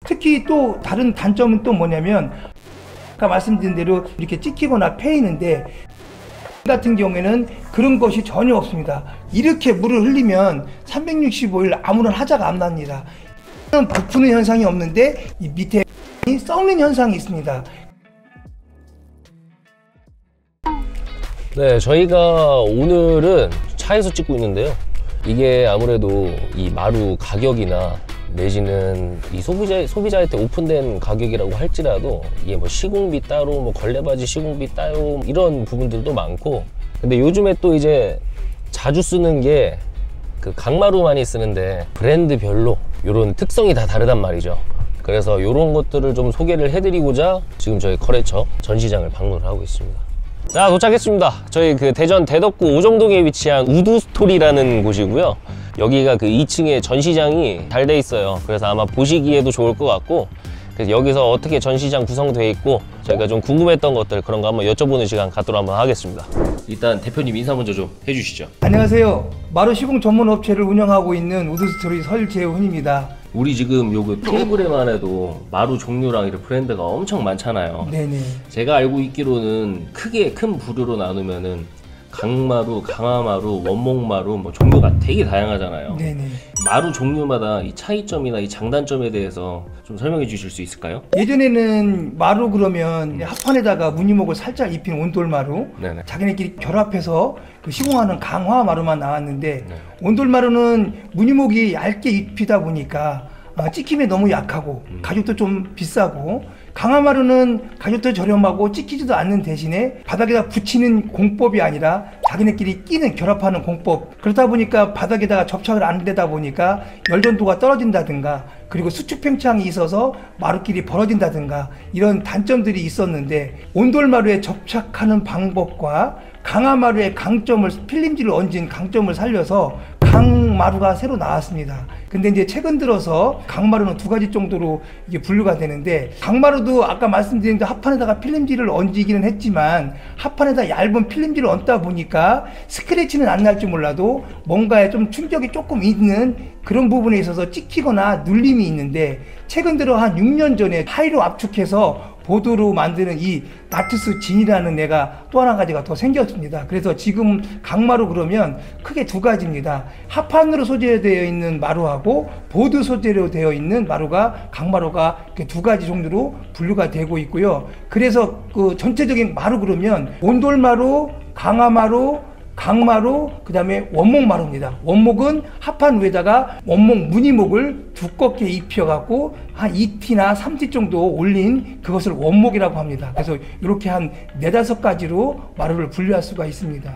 특히 또 다른 단점은 또 뭐냐면 아까 말씀드린 대로 이렇게 찍히거나 패이는데 같은 경우에는 그런 것이 전혀 없습니다. 이렇게 물을 흘리면 365일 아무런 하자가 안 납니다. 부푸는 현상이 없는데 이 밑에 썩는 현상이 있습니다. 네, 저희가 오늘은 차에서 찍고 있는데요. 이게 아무래도 이 마루 가격이나 내지는 이 소비자한테 오픈된 가격이라고 할지라도 이게 뭐 시공비 따로 뭐 걸레바지 시공비 따로 이런 부분들도 많고, 근데 요즘에 또 이제 자주 쓰는 게 그 강마루 많이 쓰는데 브랜드별로 이런 특성이 다 다르단 말이죠. 그래서 이런 것들을 좀 소개를 해드리고자 지금 저희 거래처 전시장을 방문을 하고 있습니다. 자, 도착했습니다. 저희 그 대전 대덕구 오정동에 위치한 우두스토리라는 곳이고요. 여기가 그 2층에 전시장이 잘 돼 있어요. 그래서 아마 보시기에도 좋을 것 같고, 그래서 여기서 어떻게 전시장 구성되어 있고 저희가 좀 궁금했던 것들 그런 거 한번 여쭤보는 시간 갖도록 한번 하겠습니다. 일단 대표님 인사 먼저 좀 해주시죠. 안녕하세요. 마루 시공 전문 업체를 운영하고 있는 우두스토리 설재훈입니다. 우리 지금 요거 테이블에만 해도 마루 종류랑 이런 브랜드가 엄청 많잖아요. 네네. 제가 알고 있기로는 크게 큰 부류로 나누면은 강마루, 강화마루, 원목마루 뭐 종류가 되게 다양하잖아요. 네네. 마루 종류마다 이 차이점이나 이 장단점에 대해서 좀 설명해 주실 수 있을까요? 예전에는 마루 그러면 합판에다가 무늬목을 살짝 입힌 온돌마루, 네네. 자기네끼리 결합해서 그 시공하는 강화마루만 나왔는데, 네. 온돌마루는 무늬목이 얇게 입히다 보니까 찍힘에 너무 약하고 가격도 좀 비싸고, 강화마루는 가격도 저렴하고 찍히지도 않는 대신에 바닥에다 붙이는 공법이 아니라 자기네끼리 끼는 결합하는 공법, 그러다 보니까 바닥에다가 접착을 안 되다 보니까 열전도가 떨어진다든가, 그리고 수축 팽창이 있어서 마루끼리 벌어진다든가 이런 단점들이 있었는데, 온돌마루에 접착하는 방법과 강화마루의 강점을, 필름지를 얹은 강점을 살려서 강마루가 새로 나왔습니다. 근데 이제 최근 들어서 강마루는 두 가지 정도로 이게 분류가 되는데, 강마루도 아까 말씀드린 대로 합판에다가 필름지를 얹기는 했지만 합판에다 얇은 필름지를 얹다 보니까 스크래치는 안 날지 몰라도 뭔가에 좀 충격이 조금 있는 그런 부분에 있어서 찍히거나 눌림이 있는데, 최근 들어 한 6년 전에 타일로 압축해서 보드로 만드는 이 나투스 진이라는 애가 또 하나 가지가 더 생겼습니다. 그래서 지금 강마루 그러면 크게 두 가지입니다. 합판으로 소재되어 있는 마루하고 보드 소재로 되어 있는 마루가, 강마루가 이렇게 두 가지 종류로 분류가 되고 있고요. 그래서 그 전체적인 마루 그러면 온돌마루, 강화마루, 강마루, 그 다음에 원목마루입니다. 원목은 합판 위에다가 원목 무늬목을 두껍게 입혀갖고 한 2T나 3T 정도 올린 그것을 원목이라고 합니다. 그래서 이렇게 한 4-5가지로 마루를 분류할 수가 있습니다.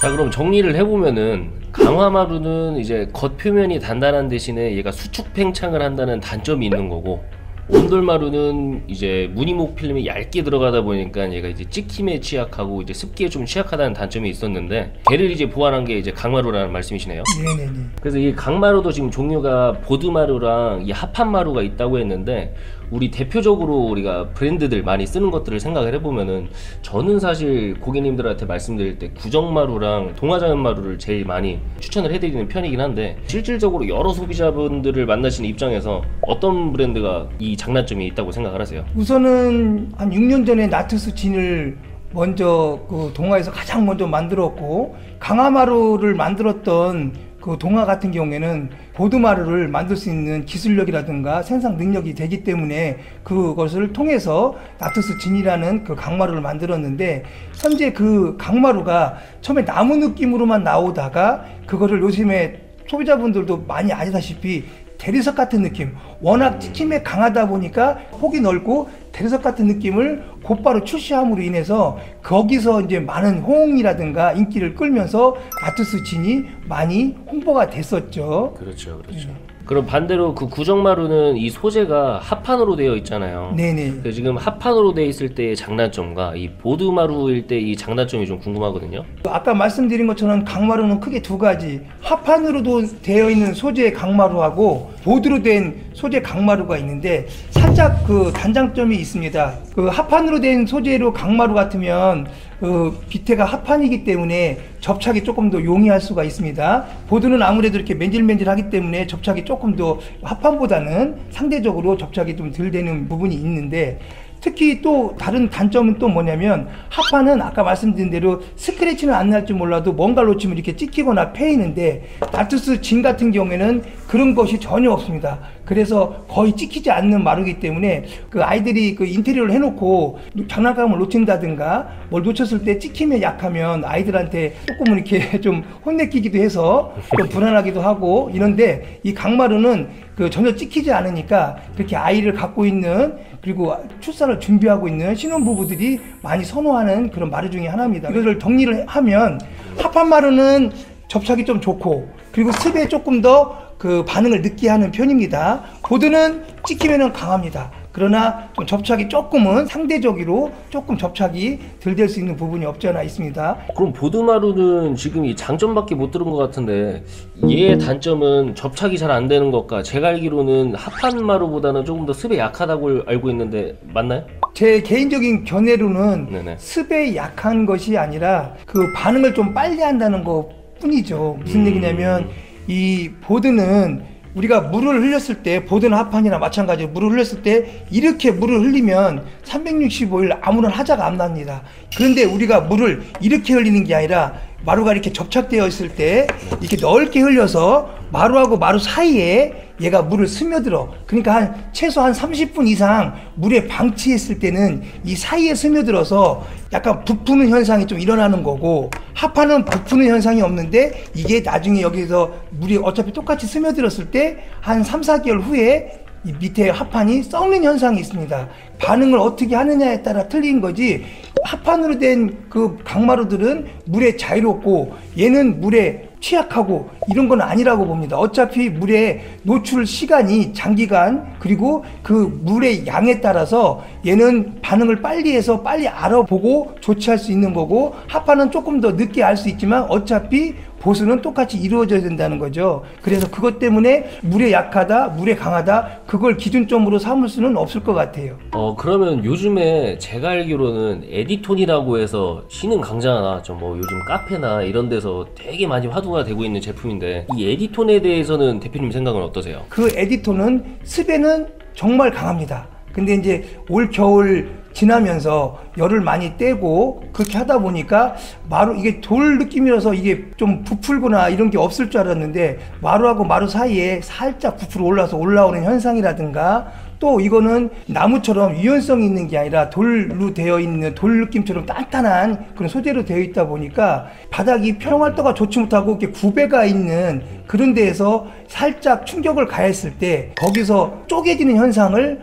자, 그럼 정리를 해보면은 강화마루는 이제 겉표면이 단단한 대신에 얘가 수축 팽창을 한다는 단점이 있는 거고, 온돌마루는 이제 무늬목 필름이 얇게 들어가다 보니까 얘가 이제 찍힘에 취약하고 이제 습기에 좀 취약하다는 단점이 있었는데, 걔를 이제 보완한 게 이제 강마루라는 말씀이시네요. 네네네. 그래서 이 강마루도 지금 종류가 보드마루랑 이 합판마루가 있다고 했는데, 우리 대표적으로 우리가 브랜드들 많이 쓰는 것들을 생각을 해보면은, 저는 사실 고객님들한테 말씀드릴 때 구정마루랑 동화자연마루를 제일 많이 추천을 해드리는 편이긴 한데, 실질적으로 여러 소비자분들을 만나시는 입장에서 어떤 브랜드가 이 장단점이 있다고 생각을 하세요? 우선은 한 6년 전에 나투스 진을 먼저 그 동화에서 가장 먼저 만들었고, 강화마루를 만들었던 그 동화 같은 경우에는 보드마루를 만들 수 있는 기술력이라든가 생산 능력이 되기 때문에 그것을 통해서 나투스 진이라는 그 강마루를 만들었는데, 현재 그 강마루가 처음에 나무 느낌으로만 나오다가 그거를 요즘에 소비자분들도 많이 아시다시피 대리석 같은 느낌, 워낙 찍힘에 강하다 보니까 폭이 넓고 대리석 같은 느낌을 곧바로 출시함으로 인해서 거기서 이제 많은 호응이라든가 인기를 끌면서 나투스 진이 많이 홍보가 됐었죠. 그렇죠, 그렇죠. 그럼 반대로 그 구정마루는 이 소재가 합판으로 되어 있잖아요. 네네. 지금 합판으로 되어 있을 때의 장단점과 이 보드마루일 때 이 장단점이 좀 궁금하거든요. 아까 말씀드린 것처럼 강마루는 크게 두 가지, 합판으로도 되어 있는 소재 강마루하고 보드로 된 소재 강마루가 있는데, 살짝 그 단장점이 있습니다. 그 합판으로 된 소재로 강마루 같으면 밑에가 합판이기 때문에 접착이 조금 더 용이할 수가 있습니다. 보드는 아무래도 이렇게 맨질맨질하기 때문에 접착이 조금 더 합판보다는 상대적으로 접착이 좀 덜 되는 부분이 있는데, 특히 또 다른 단점은 또 뭐냐면, 합판은 아까 말씀드린 대로 스크래치는 안 날지 몰라도 뭔가를 놓치면 이렇게 찍히거나 패이는데, 나투스 진 같은 경우에는 그런 것이 전혀 없습니다. 그래서 거의 찍히지 않는 마루이기 때문에 그 아이들이 그 인테리어를 해놓고 장난감을 놓친다든가 뭘 놓쳤을 때 찍힘에 약하면 아이들한테 조금은 이렇게 좀 혼내키기도 해서 좀 불안하기도 하고 이런데, 이 강마루는 그 전혀 찍히지 않으니까 그렇게 아이를 갖고 있는, 그리고 출산을 준비하고 있는 신혼부부들이 많이 선호하는 그런 마루 중에 하나입니다. 이것을 정리를 하면, 합판마루는 접착이 좀 좋고, 그리고 습에 조금 더 그 반응을 늦게 하는 편입니다. 보드는 찍히면은 강합니다. 그러나 좀 접착이 조금은 상대적으로 조금 접착이 덜 될 수 있는 부분이 없지 않아 있습니다. 그럼 보드마루는 지금 이 장점밖에 못 들은 것 같은데, 얘의 단점은 접착이 잘 안 되는 것과, 제가 알기로는 합판마루보다는 조금 더 습에 약하다고 알고 있는데 맞나요? 제 개인적인 견해로는 네네. 습에 약한 것이 아니라 그 반응을 좀 빨리 한다는 것 뿐이죠. 무슨 얘기냐면, 이 보드는 우리가 물을 흘렸을 때, 보드나 합판이나 마찬가지로 물을 흘렸을 때 이렇게 물을 흘리면 365일 아무런 하자가 안 납니다. 그런데 우리가 물을 이렇게 흘리는 게 아니라 마루가 이렇게 접착되어 있을 때 이렇게 넓게 흘려서 마루하고 마루 사이에 얘가 물을 스며들어. 그러니까 최소 한 30분 이상 물에 방치했을 때는 이 사이에 스며들어서 약간 부푸는 현상이 좀 일어나는 거고, 합판은 부푸는 현상이 없는데 이게 나중에 여기서 물이 어차피 똑같이 스며들었을 때 한 3, 4개월 후에 이 밑에 합판이 썩는 현상이 있습니다. 반응을 어떻게 하느냐에 따라 틀린 거지, 합판으로 된 그 강마루들은 물에 자유롭고 얘는 물에 취약하고 이런 건 아니라고 봅니다. 어차피 물에 노출 시간이 장기간, 그리고 그 물의 양에 따라서 얘는 반응을 빨리 해서 빨리 알아보고 조치할 수 있는 거고, 합판은 조금 더 늦게 알 수 있지만 어차피 보수는 똑같이 이루어져야 된다는 거죠. 그래서 그것 때문에 물에 약하다, 물에 강하다, 그걸 기준점으로 삼을 수는 없을 것 같아요. 그러면 요즘에 제가 알기로는 에디톤이라고 해서 신흥 강좌나 나왔죠. 뭐 요즘 카페나 이런 데서 되게 많이 화두가 되고 있는 제품인데, 이 에디톤에 대해서는 대표님 생각은 어떠세요? 그 에디톤은 습에는 정말 강합니다. 근데 이제 올 겨울 지나면서 열을 많이 떼고 그렇게 하다 보니까 마루, 이게 돌 느낌이라서 이게 좀 부풀거나 이런 게 없을 줄 알았는데, 마루하고 마루 사이에 살짝 부풀어 올라서 올라오는 현상이라든가, 또 이거는 나무처럼 유연성이 있는 게 아니라 돌로 되어 있는, 돌 느낌처럼 단단한 그런 소재로 되어 있다 보니까 바닥이 평활도가 좋지 못하고 이렇게 구배가 있는 그런 데에서 살짝 충격을 가했을 때 거기서 쪼개지는 현상을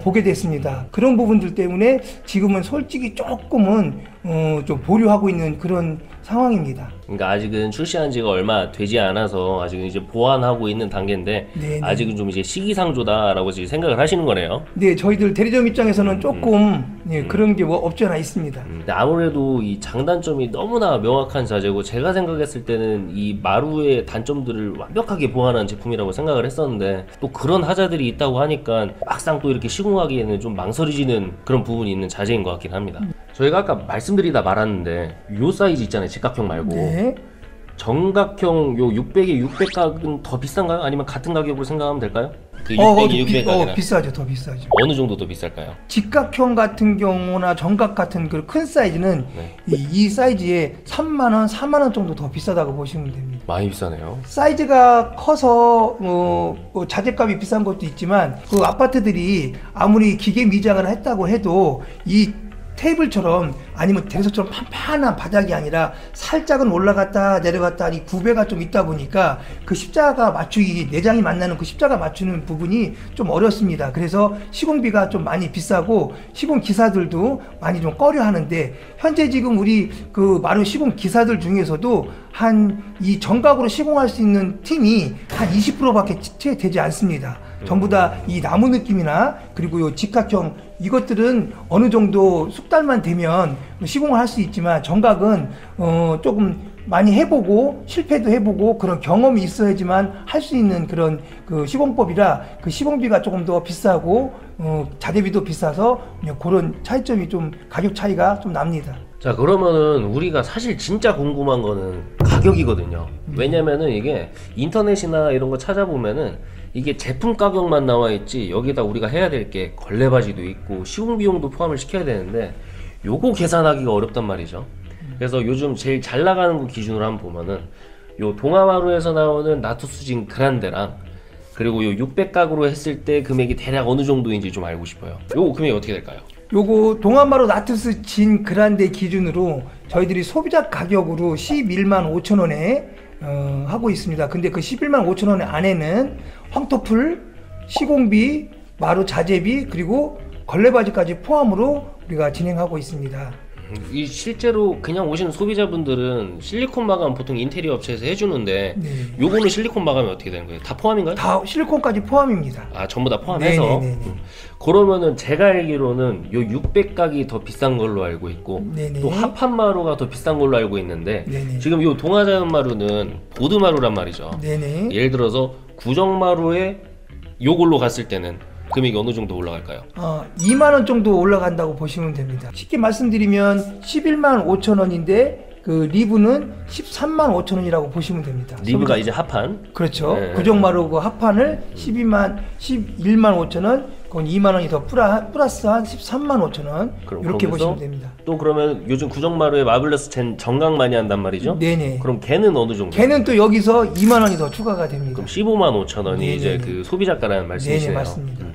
보게 됐습니다. 그런 부분들 때문에 지금은 솔직히 조금은 좀 보류하고 있는 그런 상황입니다. 그러니까 아직은 출시한 지가 얼마 되지 않아서 아직은 이제 보완하고 있는 단계인데, 네네. 아직은 좀 이제 시기상조다라고 지금 생각을 하시는 거네요. 네, 저희들 대리점 입장에서는 조금 그런 게 뭐 없지 않아 있습니다. 근데 아무래도 이 장단점이 너무나 명확한 자재고, 제가 생각했을 때는 이 마루의 단점들을 완벽하게 보완한 제품이라고 생각을 했었는데, 또 그런 하자들이 있다고 하니까 막상 또 이렇게 시공하기에는 좀 망설여지는 그런 부분이 있는 자재인 것 같긴 합니다. 저희가 아까 말씀드리다 말았는데, 요 사이즈 있잖아요, 직각형 말고. 네. 정각형 요 600에 600각은 더 비싼가요? 아니면 같은 가격으로 생각하면 될까요? 그 600에 600각이나 비싸죠. 더 비싸죠. 어느 정도 더 비쌀까요? 직각형 같은 경우나 정각 같은 그 큰 사이즈는 네. 이 사이즈에 3만 원, 4만 원 정도 더 비싸다고 보시면 됩니다. 많이 비싸네요. 사이즈가 커서 자재값이 비싼 것도 있지만, 그 아파트들이 아무리 기계 미장을 했다고 해도 이 테이블처럼, 아니면 대리석처럼 판판한 바닥이 아니라 살짝은 올라갔다 내려갔다 이 구배가 좀 있다 보니까 그 십자가 맞추기, 내장이 만나는 그 십자가 맞추는 부분이 좀 어렵습니다. 그래서 시공비가 좀 많이 비싸고 시공 기사들도 많이 좀 꺼려 하는데, 현재 지금 우리 그 마루 시공 기사들 중에서도 한 이 정각으로 시공할 수 있는 팀이 한 20%밖에 채 되지 않습니다. 전부 다 이 나무 느낌이나 그리고 요 직각형, 이것들은 어느 정도 숙달만 되면 시공을 할 수 있지만, 정각은 조금 많이 해보고 실패도 해보고 그런 경험이 있어야지만 할 수 있는 그런 그 시공법이라, 그 시공비가 조금 더 비싸고 자재비도 비싸서 그런 차이점이 좀, 가격 차이가 좀 납니다. 자, 그러면은 우리가 사실 진짜 궁금한 거는 가격이거든요. 왜냐면은 이게 인터넷이나 이런 거 찾아보면은 이게 제품 가격만 나와 있지, 여기다 우리가 해야 될 게 걸레바지도 있고 시공 비용도 포함을 시켜야 되는데 요거 계산하기가 어렵단 말이죠. 그래서 요즘 제일 잘 나가는 거 기준으로 한번 보면은 요 동아마루에서 나오는 나투스진 그란데랑 그리고 요 600각으로 했을 때 금액이 대략 어느 정도인지 좀 알고 싶어요. 요 금액이 어떻게 될까요? 요거 동아마루 나투스 진 그란데 기준으로 저희들이 소비자 가격으로 11만 5천 원에 하고 있습니다. 근데 그 11만 5천 원 안에는 황토풀, 시공비, 마루 자재비, 그리고 걸레바지까지 포함으로 우리가 진행하고 있습니다. 이 실제로 그냥 오시는 소비자분들은 실리콘 마감 보통 인테리어 업체에서 해주는데 네. 요거는 실리콘 마감이 어떻게 되는 거예요? 다 포함인가요? 다 실리콘까지 포함입니다. 아, 전부 다 포함해서? 네네네네. 그러면은 제가 알기로는 요 600각이 더 비싼 걸로 알고 있고 네네. 또 합판마루가 더 비싼 걸로 알고 있는데 네네. 지금 요 동아자연마루는 보드마루란 말이죠. 네네. 예를 들어서 구정마루에 요걸로 갔을 때는 금액이 어느 정도 올라갈까요? 2만 원 정도 올라간다고 보시면 됩니다. 쉽게 말씀드리면 11만 5천 원인데 그 리브는 13만 5천 원이라고 보시면 됩니다. 리브가 이제 합판. 그렇죠. 네. 구정마루 그 합판을 11만 5천 원, 그건 2만 원이 더 플러스한 13만 5천 원 이렇게 보시면 됩니다. 또 그러면 요즘 구정마루에 마블러스 젠 정강 많이 한단 말이죠? 네네. 그럼 걔는 어느 정도? 걔는 또 여기서 2만 원이 더 추가가 됩니다. 그럼 15만 5천 원이 네네네. 이제 그 소비자가라는 말씀이시네요. 네네, 맞습니다. 네.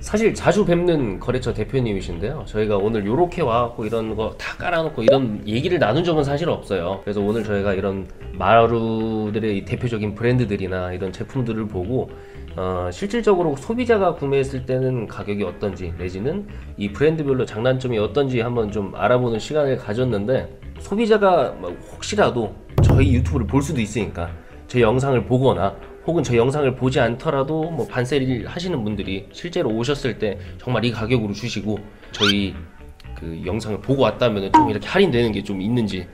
사실 자주 뵙는 거래처 대표님이신데요. 저희가 오늘 요렇게 와갖고 이런 거 다 깔아놓고 이런 얘기를 나눈 적은 사실 없어요. 그래서 오늘 저희가 이런 마루들의 대표적인 브랜드들이나 이런 제품들을 보고 실질적으로 소비자가 구매했을 때는 가격이 어떤지 내지는 이 브랜드별로 장단점이 어떤지 한번 좀 알아보는 시간을 가졌는데, 소비자가 혹시라도 저희 유튜브를 볼 수도 있으니까 제 영상을 보거나 혹은 저 영상을 보지 않더라도 뭐 반세일 하시는 분들이 실제로 오셨을 때 정말 이 가격으로 주시고 저희 그 영상을 보고 왔다면 좀 이렇게 할인되는 게 좀 있는지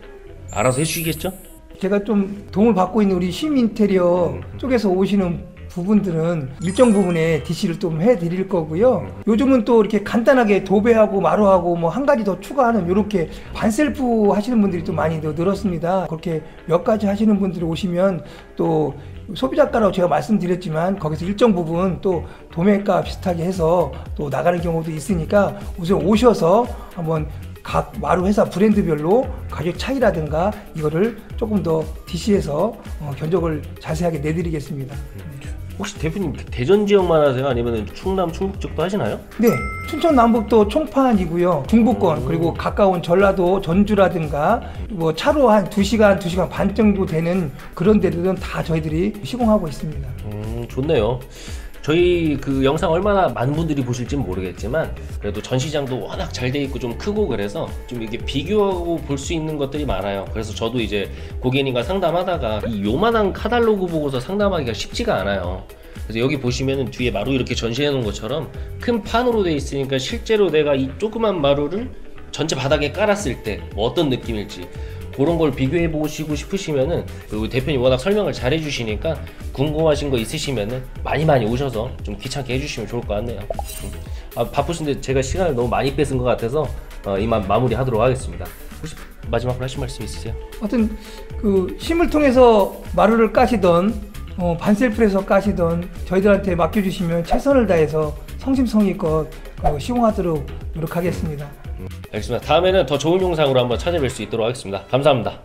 알아서 해주시겠죠? 제가 좀 도움을 받고 있는 우리 시민인테리어 쪽에서 오시는 부분들은 일정 부분에 DC를 좀 해드릴 거고요. 요즘은 또 이렇게 간단하게 도배하고 마루하고 뭐 한 가지 더 추가하는 이렇게 반셀프 하시는 분들이 또 많이 늘었습니다. 그렇게 몇 가지 하시는 분들이 오시면 또 소비자가라고 제가 말씀드렸지만 거기서 일정 부분 또 도매가 비슷하게 해서 또 나가는 경우도 있으니까 우선 오셔서 한번 각 마루 회사 브랜드별로 가격 차이라든가 이거를 조금 더 DC에서 견적을 자세하게 내드리겠습니다. 혹시 대표님 대전 지역만 하세요? 아니면 충남, 충북 쪽도 하시나요? 네, 춘천 남북도 총판이고요. 중부권 그리고 가까운 전라도 전주라든가 뭐 차로 한 2시간, 2시간 반 정도 되는 그런 데들은 다 저희들이 시공하고 있습니다. 좋네요. 저희 그 영상 얼마나 많은 분들이 보실지는 모르겠지만 그래도 전시장도 워낙 잘 돼 있고 좀 크고 그래서 좀 이렇게 비교하고 볼 수 있는 것들이 많아요. 그래서 저도 이제 고객님과 상담하다가 이 요만한 카탈로그 보고서 상담하기가 쉽지가 않아요. 그래서 여기 보시면은 뒤에 마루 이렇게 전시해 놓은 것처럼 큰 판으로 돼 있으니까 실제로 내가 이 조그만 마루를 전체 바닥에 깔았을 때 뭐 어떤 느낌일지 그런 걸 비교해 보시고 싶으시면은 그 대표님 워낙 설명을 잘 해주시니까 궁금하신 거 있으시면은 많이 오셔서 좀 귀찮게 해주시면 좋을 것 같네요. 바쁘신데 제가 시간을 너무 많이 뺏은 것 같아서 이만 마무리하도록 하겠습니다. 혹시 마지막으로 하실 말씀 있으세요? 하여튼 그 심을 통해서 마루를 까시던 반셀프에서 까시던 저희들한테 맡겨주시면 최선을 다해서 성심성의껏 시공하도록 노력하겠습니다. 알겠습니다. 다음에는 더 좋은 영상으로 한번 찾아뵐 수 있도록 하겠습니다. 감사합니다.